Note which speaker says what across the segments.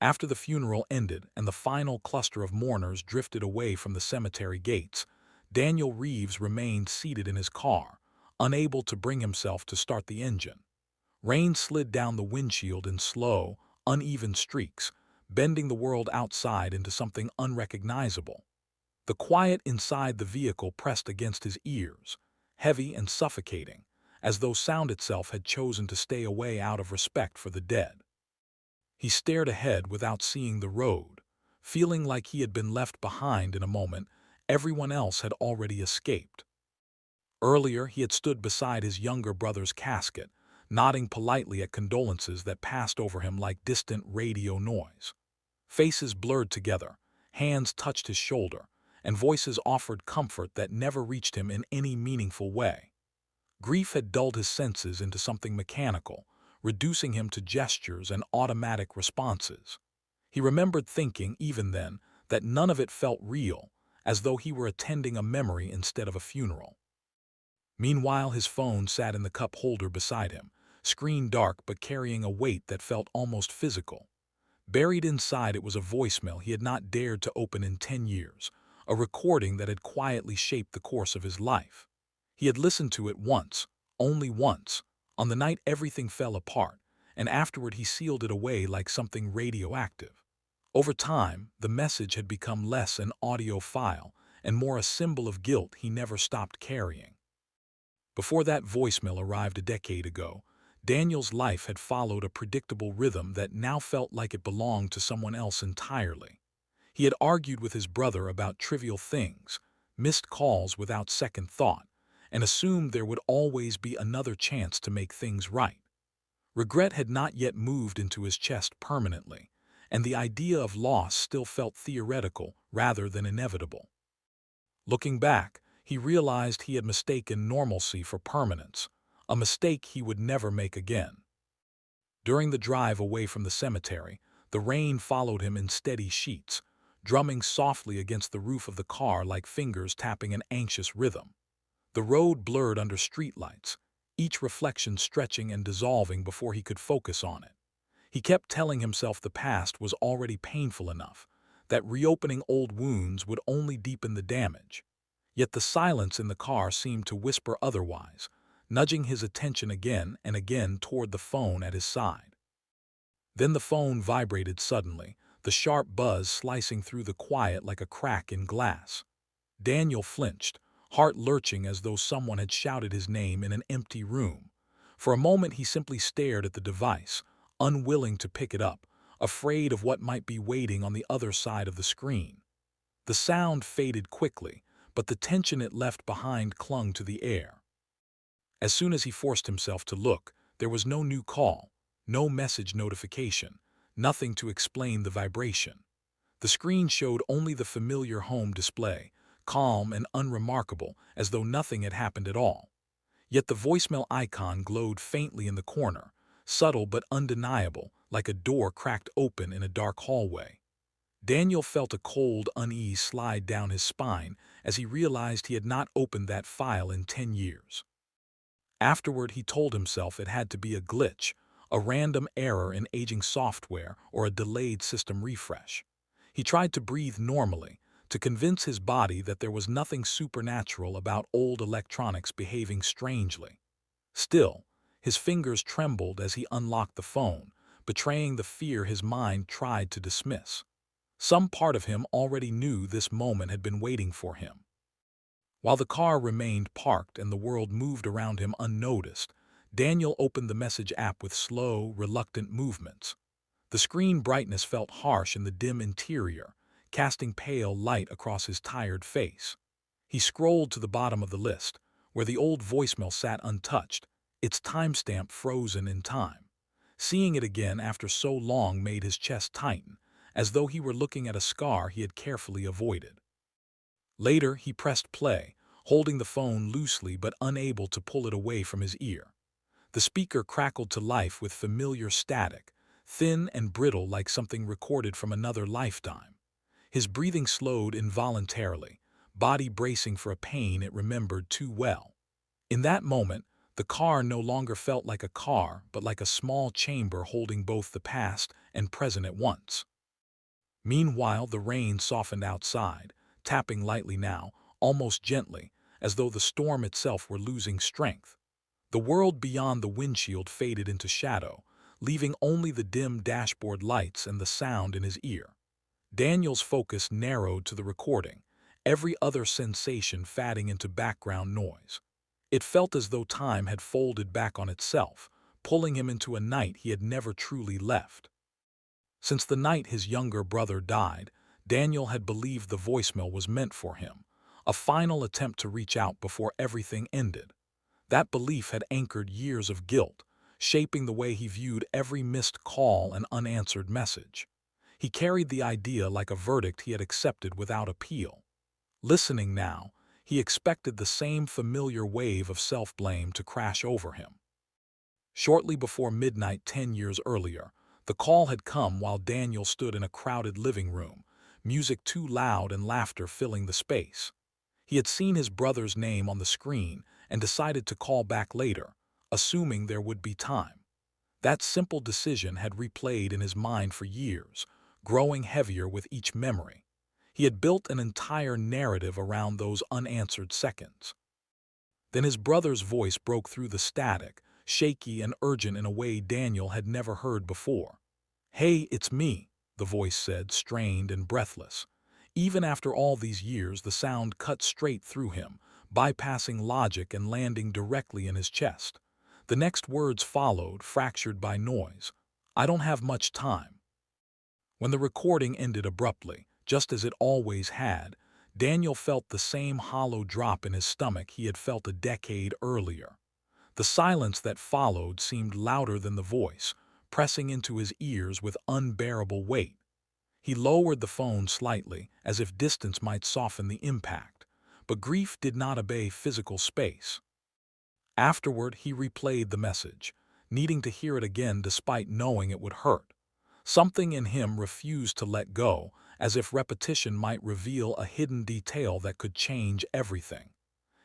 Speaker 1: After the funeral ended and the final cluster of mourners drifted away from the cemetery gates, Daniel Reeves remained seated in his car, unable to bring himself to start the engine. Rain slid down the windshield in slow, uneven streaks, bending the world outside into something unrecognizable. The quiet inside the vehicle pressed against his ears, heavy and suffocating, as though sound itself had chosen to stay away out of respect for the dead. He stared ahead without seeing the road, feeling like he had been left behind in a moment everyone else had already escaped. Earlier, he had stood beside his younger brother's casket, nodding politely at condolences that passed over him like distant radio noise. Faces blurred together, hands touched his shoulder, and voices offered comfort that never reached him in any meaningful way. Grief had dulled his senses into something mechanical, reducing him to gestures and automatic responses. He remembered thinking, even then, that none of it felt real, as though he were attending a memory instead of a funeral. Meanwhile, his phone sat in the cup holder beside him, screen dark but carrying a weight that felt almost physical. Buried inside it was a voicemail he had not dared to open in 10 years, a recording that had quietly shaped the course of his life. He had listened to it once, only once, on the night everything fell apart, and afterward he sealed it away like something radioactive. Over time, the message had become less an audio file and more a symbol of guilt he never stopped carrying. Before that voicemail arrived a decade ago, Daniel's life had followed a predictable rhythm that now felt like it belonged to someone else entirely. He had argued with his brother about trivial things, missed calls without second thought, and assumed there would always be another chance to make things right. Regret had not yet moved into his chest permanently, and the idea of loss still felt theoretical rather than inevitable. Looking back, he realized he had mistaken normalcy for permanence, a mistake he would never make again. During the drive away from the cemetery, the rain followed him in steady sheets, drumming softly against the roof of the car like fingers tapping an anxious rhythm. The road blurred under streetlights, each reflection stretching and dissolving before he could focus on it. He kept telling himself the past was already painful enough, that reopening old wounds would only deepen the damage. Yet the silence in the car seemed to whisper otherwise, nudging his attention again and again toward the phone at his side. Then the phone vibrated suddenly, the sharp buzz slicing through the quiet like a crack in glass. Daniel flinched, heart lurching as though someone had shouted his name in an empty room. For a moment he simply stared at the device, unwilling to pick it up, afraid of what might be waiting on the other side of the screen. The sound faded quickly, but the tension it left behind clung to the air. As soon as he forced himself to look, there was no new call, no message notification, nothing to explain the vibration. The screen showed only the familiar home display, calm and unremarkable, as though nothing had happened at all. Yet the voicemail icon glowed faintly in the corner, subtle but undeniable, like a door cracked open in a dark hallway. Daniel felt a cold unease slide down his spine as he realized he had not opened that file in 10 years. Afterward, he told himself it had to be a glitch, a random error in aging software or a delayed system refresh. He tried to breathe normally, to convince his body that there was nothing supernatural about old electronics behaving strangely. Still, his fingers trembled as he unlocked the phone, betraying the fear his mind tried to dismiss. Some part of him already knew this moment had been waiting for him. While the car remained parked and the world moved around him unnoticed, Daniel opened the message app with slow, reluctant movements. The screen brightness felt harsh in the dim interior, casting pale light across his tired face. He scrolled to the bottom of the list, where the old voicemail sat untouched, its timestamp frozen in time. Seeing it again after so long made his chest tighten, as though he were looking at a scar he had carefully avoided. Later, he pressed play, holding the phone loosely but unable to pull it away from his ear. The speaker crackled to life with familiar static, thin and brittle like something recorded from another lifetime. His breathing slowed involuntarily, body bracing for a pain it remembered too well. In that moment, The car no longer felt like a car, but like a small chamber holding both the past and present at once. Meanwhile, the rain softened outside, tapping lightly now, almost gently, as though the storm itself were losing strength. The world beyond the windshield faded into shadow, leaving only the dim dashboard lights and the sound in his ear. Daniel's focus narrowed to the recording, every other sensation fading into background noise. It felt as though time had folded back on itself, pulling him into a night he had never truly left. Since the night his younger brother died, Daniel had believed the voicemail was meant for him, a final attempt to reach out before everything ended. That belief had anchored years of guilt, shaping the way he viewed every missed call and unanswered message. He carried the idea like a verdict he had accepted without appeal. Listening now, he expected the same familiar wave of self-blame to crash over him. Shortly before midnight 10 years earlier, the call had come while Daniel stood in a crowded living room, music too loud and laughter filling the space. He had seen his brother's name on the screen and decided to call back later, assuming there would be time. That simple decision had replayed in his mind for years, growing heavier with each memory. He had built an entire narrative around those unanswered seconds. Then his brother's voice broke through the static, shaky and urgent in a way Daniel had never heard before. "Hey, it's me," the voice said, strained and breathless. Even after all these years, the sound cut straight through him, bypassing logic and landing directly in his chest. The next words followed, fractured by noise. "I don't have much time." When the recording ended abruptly, just as it always had, Daniel felt the same hollow drop in his stomach he had felt a decade earlier. The silence that followed seemed louder than the voice, pressing into his ears with unbearable weight. He lowered the phone slightly, as if distance might soften the impact, but grief did not obey physical space. Afterward, he replayed the message, needing to hear it again despite knowing it would hurt. Something in him refused to let go, as if repetition might reveal a hidden detail that could change everything.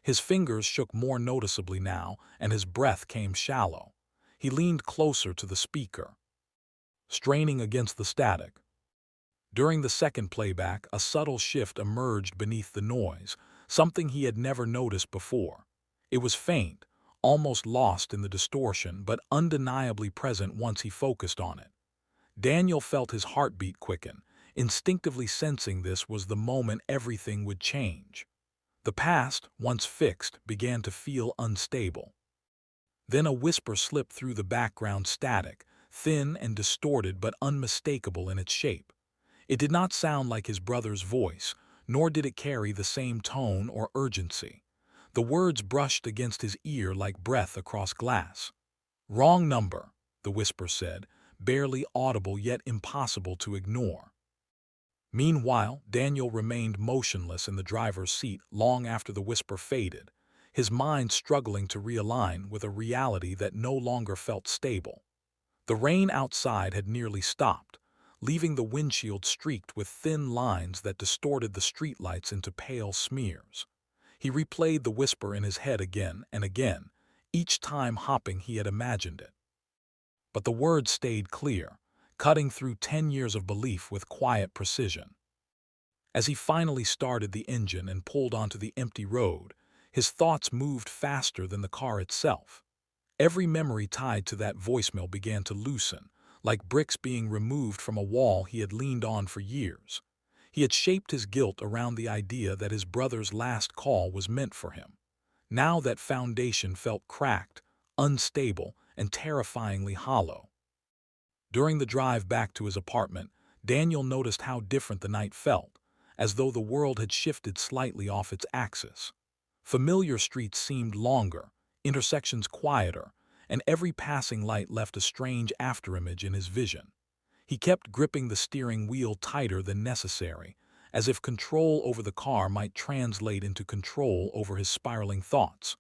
Speaker 1: His fingers shook more noticeably now, and his breath came shallow. He leaned closer to the speaker, straining against the static. During the second playback, a subtle shift emerged beneath the noise, something he had never noticed before. It was faint, almost lost in the distortion, but undeniably present once he focused on it. Daniel felt his heartbeat quicken, instinctively sensing this was the moment everything would change. The past, once fixed, began to feel unstable. Then a whisper slipped through the background static, thin and distorted but unmistakable in its shape. It did not sound like his brother's voice, nor did it carry the same tone or urgency. The words brushed against his ear like breath across glass. "Wrong number," the whisper said, barely audible yet impossible to ignore. Meanwhile, Daniel remained motionless in the driver's seat long after the whisper faded, his mind struggling to realign with a reality that no longer felt stable. The rain outside had nearly stopped, leaving the windshield streaked with thin lines that distorted the streetlights into pale smears. He replayed the whisper in his head again and again, each time hopping he had imagined it. But the words stayed clear, cutting through 10 years of belief with quiet precision. As he finally started the engine and pulled onto the empty road, his thoughts moved faster than the car itself. Every memory tied to that voicemail began to loosen, like bricks being removed from a wall he had leaned on for years. He had shaped his guilt around the idea that his brother's last call was meant for him. Now that foundation felt cracked, unstable, and terrifyingly hollow. During the drive back to his apartment, Daniel noticed how different the night felt, as though the world had shifted slightly off its axis. Familiar streets seemed longer, intersections quieter, and every passing light left a strange afterimage in his vision. He kept gripping the steering wheel tighter than necessary, as if control over the car might translate into control over his spiraling thoughts.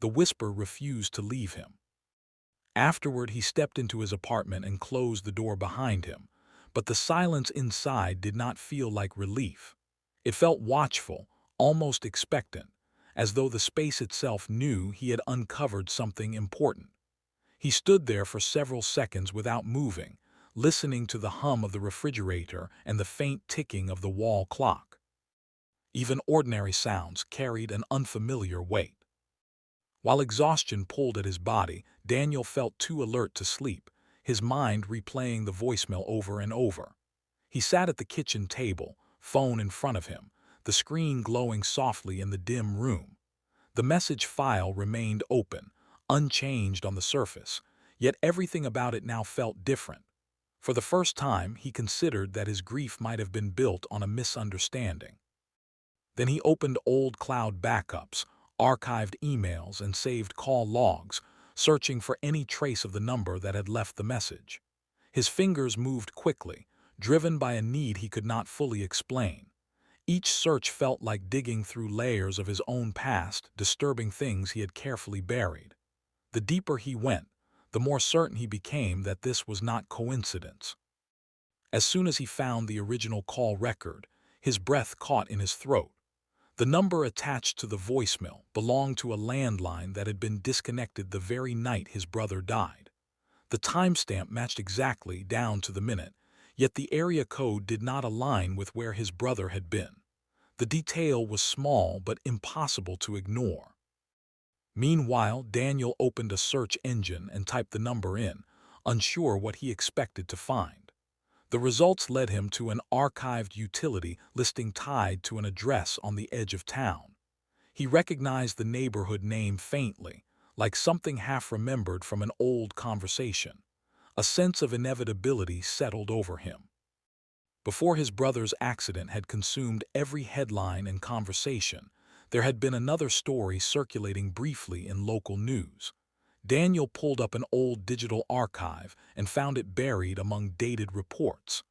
Speaker 1: The whisper refused to leave him. Afterward, he stepped into his apartment and closed the door behind him, but the silence inside did not feel like relief. It felt watchful, almost expectant, as though the space itself knew he had uncovered something important. He stood there for several seconds without moving, listening to the hum of the refrigerator and the faint ticking of the wall clock. Even ordinary sounds carried an unfamiliar weight. While exhaustion pulled at his body, Daniel felt too alert to sleep, his mind replaying the voicemail over and over. He sat at the kitchen table, phone in front of him, the screen glowing softly in the dim room. The message file remained open, unchanged on the surface, yet everything about it now felt different. For the first time, he considered that his grief might have been built on a misunderstanding. Then he opened old cloud backups, archived emails, and saved call logs, searching for any trace of the number that had left the message. His fingers moved quickly, driven by a need he could not fully explain. Each search felt like digging through layers of his own past, disturbing things he had carefully buried. The deeper he went, the more certain he became that this was not coincidence. As soon as he found the original call record, his breath caught in his throat. The number attached to the voicemail belonged to a landline that had been disconnected the very night his brother died. The timestamp matched exactly down to the minute, yet the area code did not align with where his brother had been. The detail was small but impossible to ignore. Meanwhile, Daniel opened a search engine and typed the number in, unsure what he expected to find. The results led him to an archived utility listing tied to an address on the edge of town. He recognized the neighborhood name faintly, like something half-remembered from an old conversation. A sense of inevitability settled over him. Before his brother's accident had consumed every headline and conversation, there had been another story circulating briefly in local news. Daniel pulled up an old digital archive and found it buried among dated reports.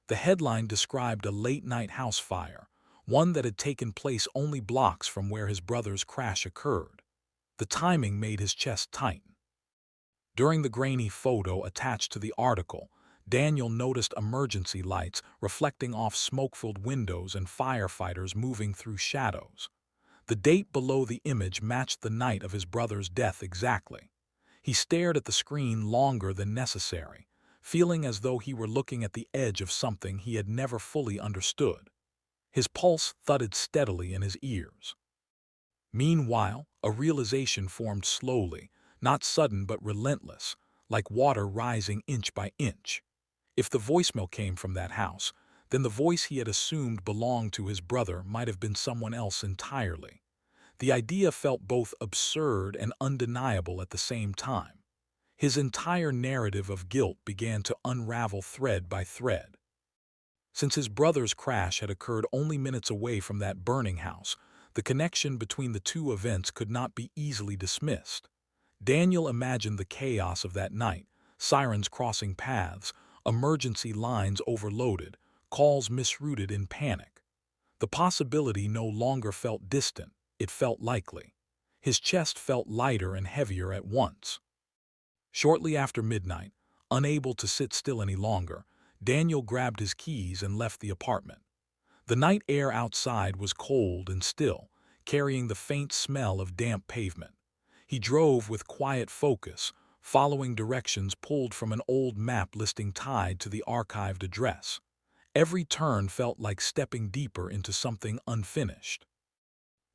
Speaker 1: The headline described a late-night house fire, one that had taken place only blocks from where his brother's crash occurred. The timing made his chest tighten. During the grainy photo attached to the article, Daniel noticed emergency lights reflecting off smoke-filled windows and firefighters moving through shadows. The date below the image matched the night of his brother's death exactly. He stared at the screen longer than necessary, feeling as though he were looking at the edge of something he had never fully understood. His pulse thudded steadily in his ears. Meanwhile, a realization formed slowly, not sudden but relentless, like water rising inch by inch. If the voicemail came from that house, then the voice he had assumed belonged to his brother might have been someone else entirely. The idea felt both absurd and undeniable at the same time. His entire narrative of guilt began to unravel thread by thread. Since his brother's crash had occurred only minutes away from that burning house, the connection between the two events could not be easily dismissed. Daniel imagined the chaos of that night, sirens crossing paths, emergency lines overloaded, calls misrouted in panic. The possibility no longer felt distant, it felt likely. His chest felt lighter and heavier at once. Shortly after midnight, unable to sit still any longer, Daniel grabbed his keys and left the apartment. The night air outside was cold and still, carrying the faint smell of damp pavement. He drove with quiet focus, following directions pulled from an old map listing tied to the archived address. Every turn felt like stepping deeper into something unfinished.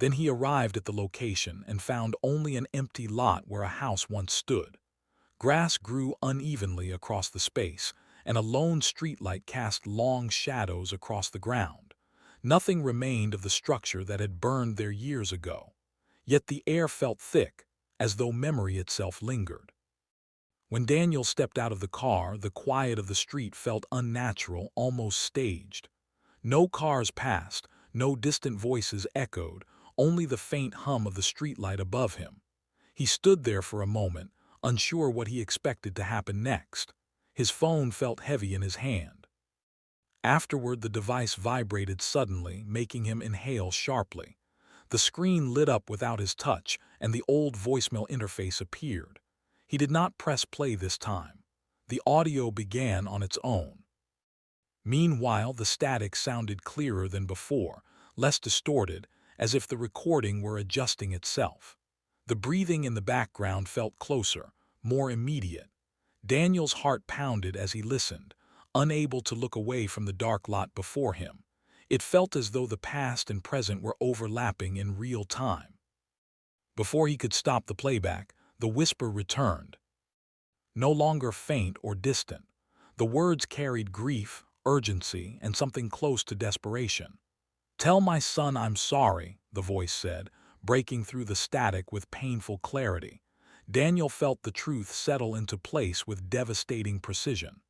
Speaker 1: Then he arrived at the location and found only an empty lot where a house once stood. Grass grew unevenly across the space, and a lone streetlight cast long shadows across the ground. Nothing remained of the structure that had burned there years ago. Yet the air felt thick, as though memory itself lingered. When Daniel stepped out of the car, the quiet of the street felt unnatural, almost staged. No cars passed, no distant voices echoed, only the faint hum of the streetlight above him. He stood there for a moment, unsure what he expected to happen next. His phone felt heavy in his hand. Afterward, the device vibrated suddenly, making him inhale sharply. The screen lit up without his touch, and the old voicemail interface appeared. He did not press play this time. The audio began on its own. Meanwhile, the static sounded clearer than before, less distorted, as if the recording were adjusting itself. The breathing in the background felt closer, more immediate. Daniel's heart pounded as he listened, unable to look away from the dark lot before him. It felt as though the past and present were overlapping in real time. Before he could stop the playback, the whisper returned, no longer faint or distant. The words carried grief, urgency, and something close to desperation. "Tell my son I'm sorry," the voice said, breaking through the static with painful clarity. Daniel felt the truth settle into place with devastating precision.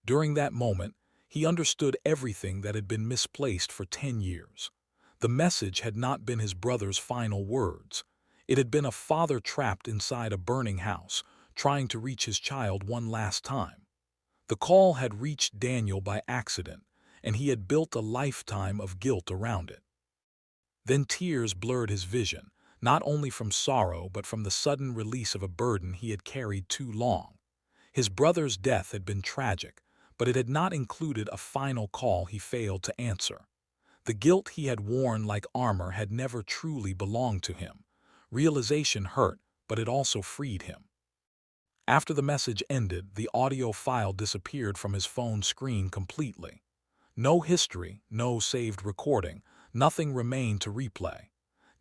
Speaker 1: During that moment, he understood everything that had been misplaced for 10 years. The message had not been his brother's final words. It had been a father trapped inside a burning house, trying to reach his child one last time. The call had reached Daniel by accident, and he had built a lifetime of guilt around it. Then tears blurred his vision, not only from sorrow but from the sudden release of a burden he had carried too long. His brother's death had been tragic, but it had not included a final call he failed to answer. The guilt he had worn like armor had never truly belonged to him. Realization hurt, but it also freed him. After the message ended, the audio file disappeared from his phone screen completely. No history, no saved recording, nothing remained to replay.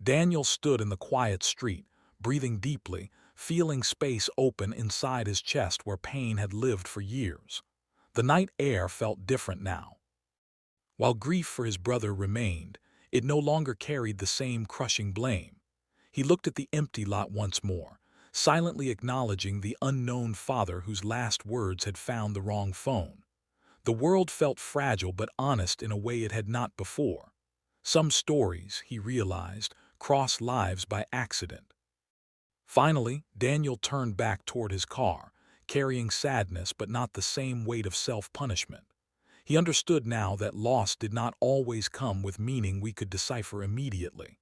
Speaker 1: Daniel stood in the quiet street, breathing deeply, feeling space open inside his chest where pain had lived for years. The night air felt different now. While grief for his brother remained, it no longer carried the same crushing blame. He looked at the empty lot once more, silently acknowledging the unknown father whose last words had found the wrong phone. The world felt fragile but honest in a way it had not before. Some stories, he realized, cross lives by accident. Finally, Daniel turned back toward his car, carrying sadness but not the same weight of self-punishment. He understood now that loss did not always come with meaning we could decipher immediately.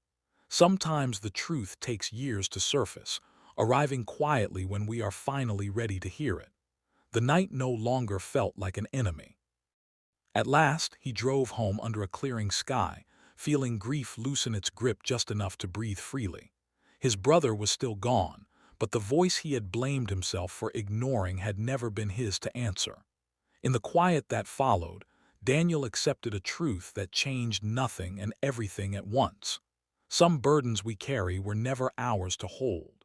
Speaker 1: Sometimes the truth takes years to surface, arriving quietly when we are finally ready to hear it. The night no longer felt like an enemy. At last, he drove home under a clearing sky, feeling grief loosen its grip just enough to breathe freely. His brother was still gone, but the voice he had blamed himself for ignoring had never been his to answer. In the quiet that followed, Daniel accepted a truth that changed nothing and everything at once. Some burdens we carry were never ours to hold.